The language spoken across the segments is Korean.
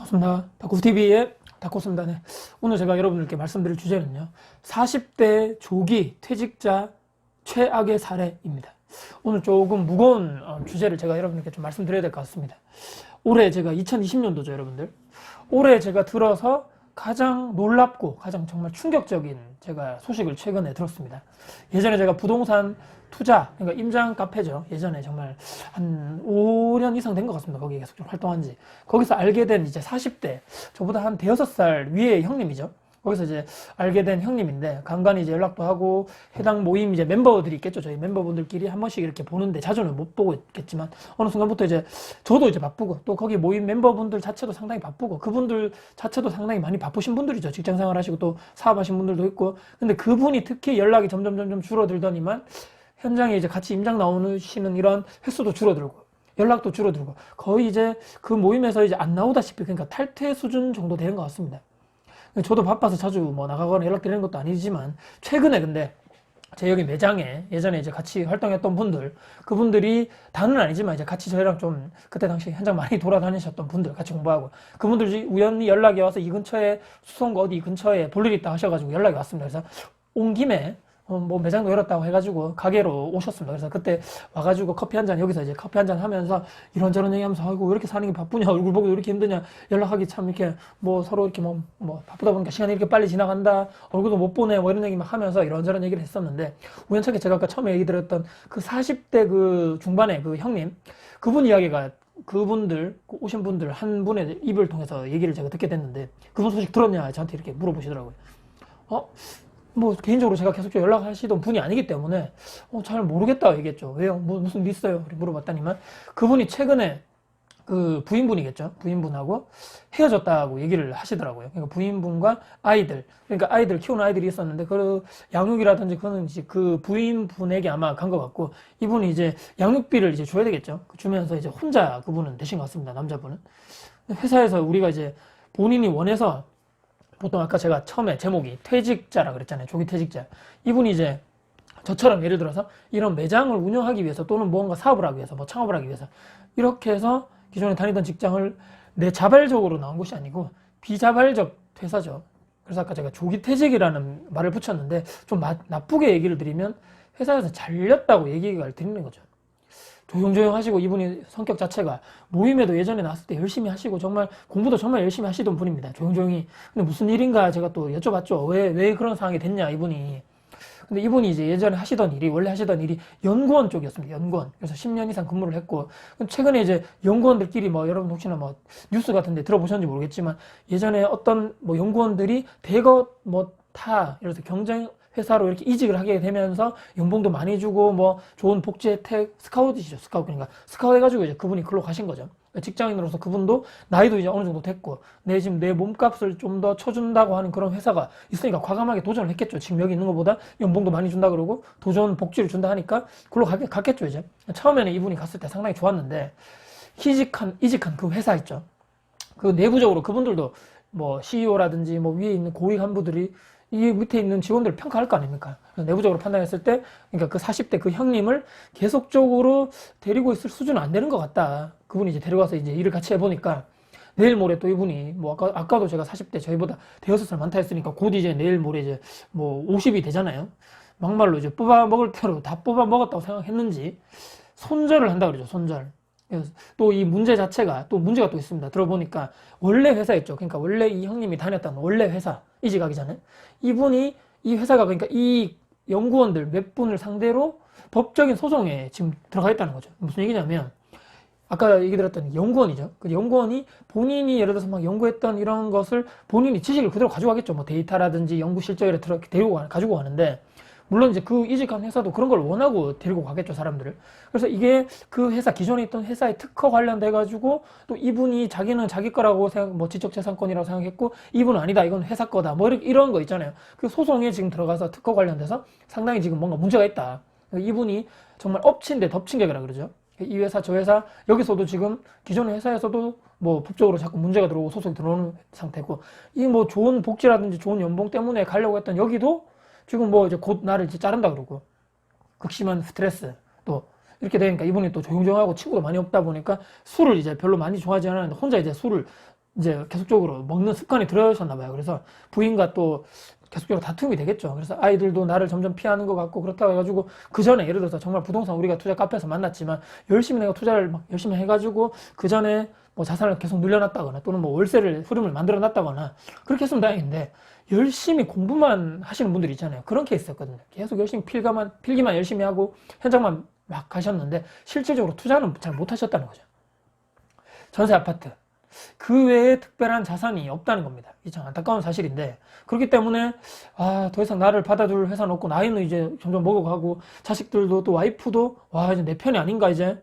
반갑습니다. 다코TV의 다코입니다. 네. 오늘 제가 여러분들께 말씀드릴 주제는요. 40대 조기 퇴직자 최악의 사례입니다. 오늘 조금 무거운 주제를 제가 여러분들께 좀 말씀드려야 될 것 같습니다. 올해 제가 2020년도죠, 여러분들. 올해 제가 들어서 가장 놀랍고 가장 정말 충격적인 제가 소식을 최근에 들었습니다. 예전에 제가 부동산 투자, 그러니까 임장 카페죠. 예전에 정말 한 5년 이상 된 것 같습니다. 거기에 계속 좀 활동한 지. 거기서 알게 된 이제 40대, 저보다 한 대여섯 살 위의 형님이죠. 거기서 이제 알게 된 형님인데, 간간히 이제 연락도 하고, 해당 모임 이제 멤버들이 있겠죠. 저희 멤버분들끼리 한 번씩 이렇게 보는데, 자주는 못 보고 있겠지만, 어느 순간부터 이제, 저도 이제 바쁘고, 또 거기 모임 멤버분들 자체도 상당히 바쁘고, 그분들 자체도 상당히 많이 바쁘신 분들이죠. 직장 생활 하시고, 또 사업하신 분들도 있고. 근데 그분이 특히 연락이 점점 줄어들더니만, 현장에 이제 같이 임장 나오시는 이런 횟수도 줄어들고, 연락도 줄어들고, 거의 이제 그 모임에서 이제 안 나오다시피, 그러니까 탈퇴 수준 정도 되는 것 같습니다. 저도 바빠서 자주 뭐 나가거나 연락드리는 것도 아니지만, 최근에 근데 제 여기 매장에 예전에 이제 같이 활동했던 분들, 그분들이 다는 아니지만 이제 같이 저희랑 좀 그때 당시 현장 많이 돌아다니셨던 분들, 같이 공부하고, 그분들이 우연히 연락이 와서 이 근처에 수성구 어디 근처에 볼 일 있다 하셔가지고 연락이 왔습니다. 그래서 온 김에 뭐 매장도 열었다고 해가지고 가게로 오셨습니다. 그래서 그때 와가지고 커피 한 잔, 여기서 이제 커피 한 잔 하면서 이런저런 얘기하면서, 아이고 왜 이렇게 사는 게 바쁘냐, 얼굴 보고 왜 이렇게 힘드냐, 연락하기 참 이렇게 뭐 서로 이렇게 뭐 바쁘다 보니까 시간이 이렇게 빨리 지나간다, 얼굴도 못 보네, 뭐 이런 얘기 막 하면서 이런저런 얘기를 했었는데, 우연찮게 제가 아까 처음에 얘기 드렸던 그 40대 그 중반의 그 형님, 그분 이야기가, 그분들 오신 분들 한 분의 입을 통해서 얘기를 제가 듣게 됐는데, 그분 소식 들었냐 저한테 이렇게 물어보시더라고요. 뭐 개인적으로 제가 계속 연락하시던 분이 아니기 때문에 잘 모르겠다 얘기했죠. 왜요? 뭐 무슨 일 있어요? 물어봤더니만, 그분이 최근에 그 부인분이겠죠. 부인분하고 헤어졌다고 얘기를 하시더라고요. 그러니까 부인분과 아이들, 그러니까 아이들 키우는 아이들이 있었는데, 그 양육이라든지 그거는 이제 그 부인분에게 아마 간 것 같고, 이분이 이제 양육비를 이제 줘야 되겠죠. 주면서 이제 혼자 그분은 되신 것 같습니다. 남자분은. 회사에서 우리가 이제 본인이 원해서, 보통 아까 제가 처음에 제목이 퇴직자라 그랬잖아요. 조기 퇴직자. 이분이 이제 저처럼 예를 들어서 이런 매장을 운영하기 위해서, 또는 뭔가 사업을 하기 위해서, 뭐 창업을 하기 위해서, 이렇게 해서 기존에 다니던 직장을 내 자발적으로 나온 것이 아니고 비자발적 퇴사죠. 그래서 아까 제가 조기 퇴직이라는 말을 붙였는데, 좀 나쁘게 얘기를 드리면 회사에서 잘렸다고 얘기를 드리는 거죠. 조용조용 하시고, 이분이 성격 자체가 모임에도 예전에 나왔을 때 열심히 하시고, 정말 공부도 정말 열심히 하시던 분입니다. 조용조용히. 근데 무슨 일인가 제가 또 여쭤봤죠. 왜 그런 상황이 됐냐, 이분이. 근데 이분이 이제 예전에 하시던 일이, 원래 하시던 일이 연구원 쪽이었습니다. 연구원. 그래서 10년 이상 근무를 했고, 최근에 이제 연구원들끼리 뭐, 여러분 혹시나 뭐 뉴스 같은 데 들어보셨는지 모르겠지만, 예전에 어떤 뭐 연구원들이 대거 뭐 예를 들어서 경쟁 회사로 이렇게 이직을 하게 되면서 연봉도 많이 주고, 뭐 좋은 복지 혜택, 스카웃이죠. 스카웃. 그러니까 스카웃 해가지고 이제 그분이 글로 가신 거죠. 직장인으로서 그분도 나이도 이제 어느 정도 됐고, 지금 내 몸값을 좀 더 쳐준다고 하는 그런 회사가 있으니까 과감하게 도전을 했겠죠. 지금 여기 있는 것보다 연봉도 많이 준다 그러고 도전 복지를 준다 하니까 글로 갔겠죠. 이제 처음에는 이분이 갔을 때 상당히 좋았는데, 이직한 그 회사 있죠. 그 내부적으로 그분들도 뭐 CEO라든지 뭐 위에 있는 고위 간부들이 이 밑에 있는 직원들을 평가할 거 아닙니까? 내부적으로 판단했을 때, 그러니까 그 40대 그 형님을 계속적으로 데리고 있을 수준은 안 되는 것 같다. 그분이 이제 데려가서 이제 일을 같이 해보니까, 내일 모레 또 이분이 뭐 아까도 제가 40대 저희보다 대여섯 살 많다 했으니까, 곧 이제 내일 모레 이제 뭐 50이 되잖아요. 막말로 이제 뽑아 먹을 대로 다 뽑아 먹었다고 생각했는지 손절을 한다 그러죠. 손절. 또 이 문제 자체가, 또 문제가 또 있습니다. 들어보니까 원래 회사였죠. 그러니까 원래 이 형님이 다녔던 원래 회사, 이직하기 전에 이분이, 이 회사가 그러니까 이 연구원들 몇 분을 상대로 법적인 소송에 지금 들어가 있다는 거죠. 무슨 얘기냐면, 아까 얘기 드렸던 연구원이죠. 그 연구원이 본인이 예를 들어서 막 연구했던 이런 것을 본인이 지식을 그대로 가져가겠죠. 뭐 데이터라든지 연구 실적을 가지고 가는데, 물론 이제 그 이직한 회사도 그런 걸 원하고 데리고 가겠죠, 사람들을. 그래서 이게 그 회사, 기존에 있던 회사의 특허 관련돼가지고, 또 이분이 자기는 자기 거라고 뭐 지적재산권이라고 생각했고, 이분은 아니다, 이건 회사 거다, 뭐 이런 거 있잖아요. 그 소송에 지금 들어가서 특허 관련돼서 상당히 지금 뭔가 문제가 있다. 이분이 정말 엎친 데 덮친 격이라 그러죠. 이 회사, 저 회사, 여기서도 지금 기존의 회사에서도 뭐 법적으로 자꾸 문제가 들어오고 소송이 들어오는 상태고, 이 뭐 좋은 복지라든지 좋은 연봉 때문에 가려고 했던 여기도 지금 뭐 이제 곧 나를 이제 자른다 그러고, 극심한 스트레스, 또 이렇게 되니까 이분이 또 조용조용하고 친구도 많이 없다 보니까 술을 이제 별로 많이 좋아하지 않았는데, 혼자 이제 술을 이제 계속적으로 먹는 습관이 들어셨나 봐요. 그래서 부인과 또 계속적으로 다툼이 되겠죠. 그래서 아이들도 나를 점점 피하는 것 같고 그렇다고 해가지고 그 전에 예를 들어서 정말 부동산 우리가 투자 카페에서 만났지만 열심히 내가 투자를 막 열심히 해가지고 그 전에 뭐 자산을 계속 늘려놨다거나 또는 뭐 월세를 흐름을 만들어 놨다거나 그렇게 했으면 다행인데 열심히 공부만 하시는 분들이 있잖아요. 그런 케이스였거든요. 계속 열심히 필기만 열심히 하고 현장만 막 가셨는데 실질적으로 투자는 잘 못하셨다는 거죠. 전세 아파트 그 외에 특별한 자산이 없다는 겁니다. 이 참 안타까운 사실인데 그렇기 때문에 더 이상 나를 받아줄 회사는 없고 나이는 이제 점점 먹어가고 자식들도 또 와이프도 이제 내 편이 아닌가 이제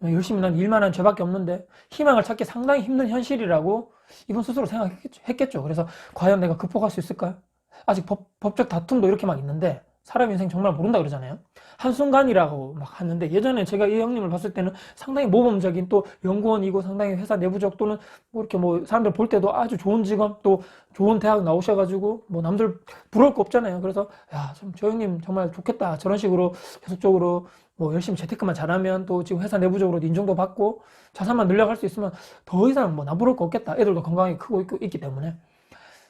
열심히 난 일만 한 죄밖에 없는데 희망을 찾기 상당히 힘든 현실이라고 이분 스스로 생각했겠죠. 그래서 과연 내가 극복할 수 있을까? 아직 법적 다툼도 이렇게 막 있는데 사람 인생 정말 모른다 그러잖아요. 한순간이라고 막 하는데 예전에 제가 이 형님을 봤을 때는 상당히 모범적인 또 연구원이고 상당히 회사 내부적 또는 뭐 이렇게 뭐 사람들 볼 때도 아주 좋은 직업 또 좋은 대학 나오셔가지고 뭐 남들 부러울 거 없잖아요. 그래서 참 저 형님 정말 좋겠다. 저런 식으로 계속적으로 뭐 열심히 재테크만 잘하면 또 지금 회사 내부적으로 인정도 받고 자산만 늘려갈 수 있으면 더 이상 뭐 나부러울 거 없겠다. 애들도 건강하게 크고 있기 때문에.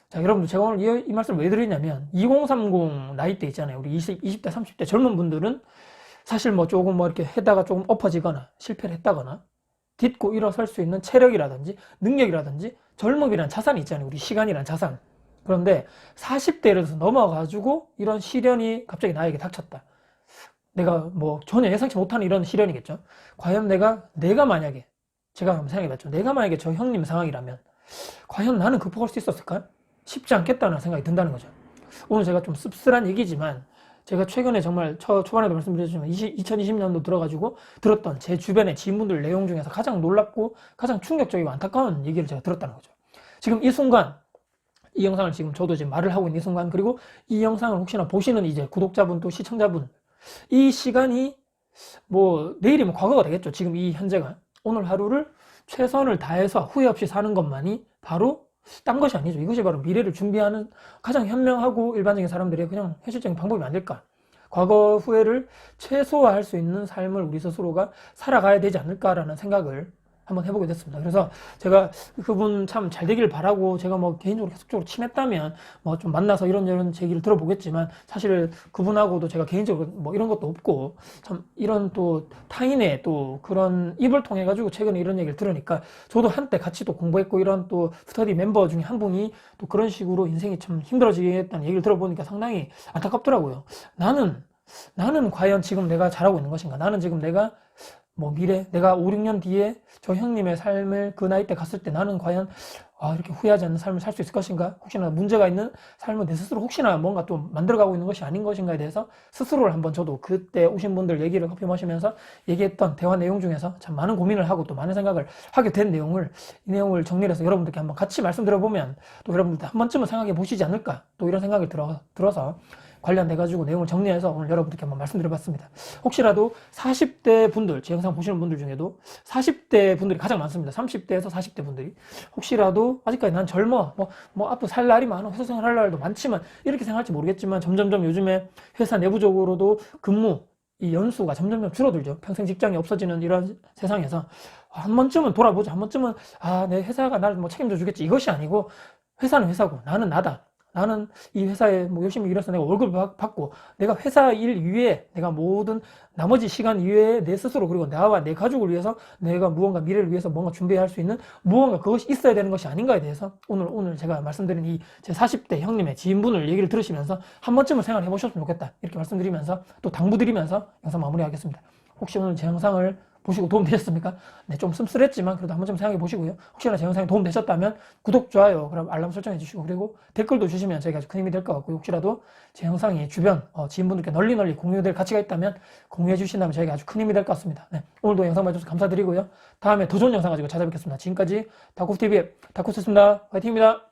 자, 여러분들 제가 오늘 이 말씀을 왜 드리냐면 2030 나이대 있잖아요. 우리 20대 30대 젊은 분들은 사실 뭐 조금 뭐 이렇게 해다가 조금 엎어지거나 실패를 했다거나 딛고 일어설 수 있는 체력이라든지 능력이라든지 젊음이란 자산이 있잖아요. 우리 시간이란 자산. 그런데 40대에서 넘어가지고 이런 시련이 갑자기 나에게 닥쳤다. 내가 뭐 전혀 예상치 못하는 이런 시련이겠죠. 과연 내가 만약에 제가 한번 생각해봤죠. 내가 만약에 저 형님 상황이라면 과연 나는 극복할 수 있었을까? 쉽지 않겠다는 생각이 든다는 거죠. 오늘 제가 좀 씁쓸한 얘기지만 제가 최근에 정말 초반에도 말씀드렸지만 2020년도 들어가지고 들었던 제 주변의 지인분들 내용 중에서 가장 놀랍고 가장 충격적이고 안타까운 얘기를 제가 들었다는 거죠. 지금 이 순간 이 영상을 지금 저도 지금 말을 하고 있는 이 순간 그리고 이 영상을 혹시나 보시는 이제 구독자분 또 시청자분 이 시간이 뭐 내일이면 과거가 되겠죠. 지금 이 현재가 오늘 하루를 최선을 다해서 후회 없이 사는 것만이 바로 딴 것이 아니죠. 이것이 바로 미래를 준비하는 가장 현명하고 일반적인 사람들의 그냥 현실적인 방법이 아닐까. 과거 후회를 최소화할 수 있는 삶을 우리 스스로가 살아가야 되지 않을까라는 생각을 한번 해보게 됐습니다. 그래서 제가 그분 참 잘 되길 바라고 제가 뭐 개인적으로 계속적으로 친했다면 뭐 좀 만나서 이런 얘기를 들어보겠지만 사실 그분하고도 제가 개인적으로 뭐 이런 것도 없고 참 이런 또 타인의 또 그런 입을 통해 가지고 최근에 이런 얘기를 들으니까 저도 한때 같이 또 공부했고 이런 또 스터디 멤버 중에 한 분이 또 그런 식으로 인생이 참 힘들어지겠다는 얘기를 들어보니까 상당히 안타깝더라고요. 나는 과연 지금 내가 잘하고 있는 것인가? 나는 지금 내가 뭐 미래 내가 5, 6년 뒤에 저 형님의 삶을 그 나이 때 갔을 때 나는 과연 이렇게 후회하지 않는 삶을 살 수 있을 것인가? 혹시나 문제가 있는 삶을 내 스스로 혹시나 뭔가 또 만들어가고 있는 것이 아닌 것인가에 대해서 스스로를 한번 저도 그때 오신 분들 얘기를 커피 마시면서 얘기했던 대화 내용 중에서 참 많은 고민을 하고 또 많은 생각을 하게 된 이 내용을 정리를 해서 여러분들께 한번 같이 말씀드려보면 또 여러분들 한 번쯤은 생각해 보시지 않을까? 또 이런 생각이 들어서 관련돼가지고 내용을 정리해서 오늘 여러분들께 한번 말씀드려봤습니다. 혹시라도 40대 분들, 제 영상 보시는 분들 중에도 40대 분들이 가장 많습니다. 30대에서 40대 분들이. 혹시라도 아직까지 난 젊어, 앞으로 살 날이 많아, 회사 생활 할 날도 많지만 이렇게 생각할지 모르겠지만 점점점 요즘에 회사 내부적으로도 이 연수가 점점점 줄어들죠. 평생 직장이 없어지는 이런 세상에서 한 번쯤은 돌아보자. 한 번쯤은 내 회사가 나를 뭐 책임져 주겠지. 이것이 아니고 회사는 회사고 나는 나다. 나는 이 회사에 뭐 열심히 일해서 내가 월급을 받고 내가 회사 일 이외에 내가 모든 나머지 시간 이외에 내 스스로 그리고 나와 내 가족을 위해서 내가 무언가 미래를 위해서 뭔가 준비할 수 있는 무언가 그것이 있어야 되는 것이 아닌가에 대해서 오늘 제가 말씀드린 이 제 40대 형님의 지인분을 얘기를 들으시면서 한 번쯤은 생각해 보셨으면 좋겠다 이렇게 말씀드리면서 또 당부드리면서 영상 마무리하겠습니다. 혹시 오늘 제 영상을 보시고 도움 되셨습니까? 네, 좀 씁쓸했지만 그래도 한 번쯤 생각해 보시고요. 혹시나 제 영상이 도움 되셨다면 구독, 좋아요, 그럼 알람 설정해 주시고 그리고 댓글도 주시면 저희가 아주 큰 힘이 될 것 같고요. 혹시라도 제 영상이 주변 지인분들께 널리 공유될 가치가 있다면 공유해 주신다면 저희가 아주 큰 힘이 될 것 같습니다. 네, 오늘도 영상 봐주셔서 감사드리고요. 다음에 더 좋은 영상 가지고 찾아뵙겠습니다. 지금까지 다쿠TV의 다쿠스였습니다. 화이팅입니다.